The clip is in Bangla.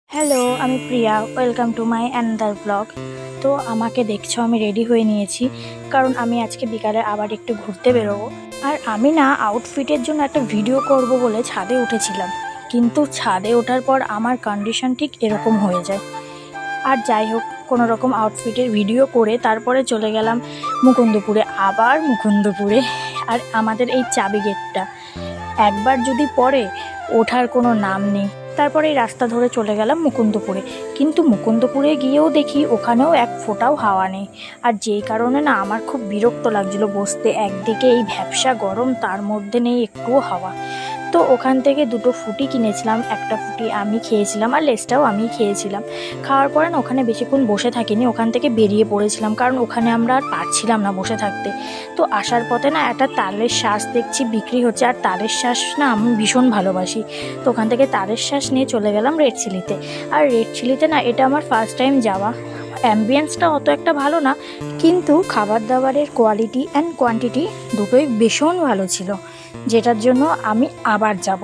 হ্যালো, আমি Priya. Welcome to my another blog. তো আমাকে দেখছো আমি রেডি হয়ে নিয়েছি, কারণ আমি আজকে বিকালে আবার একটু ঘুরতে বেরোবো। আর আমি না আউটফিটের জন্য একটা ভিডিও করব বলে ছাদে উঠেছিলাম, কিন্তু ছাদে ওঠার পর আমার কন্ডিশন ঠিক এরকম হয়ে যায়। আর যাই হোক, কোনো রকম আউটফিটের ভিডিও করে তারপরে চলে গেলাম মুকুন্দপুরে, আবার মুকুন্দপুরে। আর আমাদের এই চাবি গেটটা একবার যদি পড়ে, ওঠার কোনো নাম নেই। তারপরে এই রাস্তা ধরে চলে গেলাম মুকুন্দপুরে, কিন্তু মুকুন্দপুরে গিয়েও দেখি ওখানেও এক ফোঁটাও হাওয়া নেই। আর যেই কারণে না আমার খুব বিরক্ত লাগছিল বসতে। একদিকে এই ভ্যাপসা গরম, তার মধ্যে নেই একটুও হাওয়া। তো ওখান থেকে দুটো ফুটি কিনেছিলাম, একটা ফুটি আমি খেয়েছিলাম আর লেসটাও আমি খেয়েছিলাম। খাওয়ার পরে না ওখানে বেশিক্ষণ বসে থাকিনি, ওখান থেকে বেরিয়ে পড়েছিলাম, কারণ ওখানে আমরা আর পারছিলাম না বসে থাকতে। তো আসার পথে না একটা তালের শ্বাস দেখছি বিক্রি হচ্ছে, আর তালের শ্বাস না আমি ভীষণ ভালোবাসি। তো ওখান থেকে তালের শ্বাস নিয়ে চলে গেলাম রেড চিলিতে। আর রেড চিলিতে না এটা আমার ফার্স্ট টাইম যাওয়া। অ্যাম্বিয়েন্সটা অত একটা ভালো না, কিন্তু খাবার দাবারের কোয়ালিটি অ্যান্ড কোয়ান্টিটি দুটোই ভীষণ ভালো ছিল, যেটার জন্য আমি আবার যাব।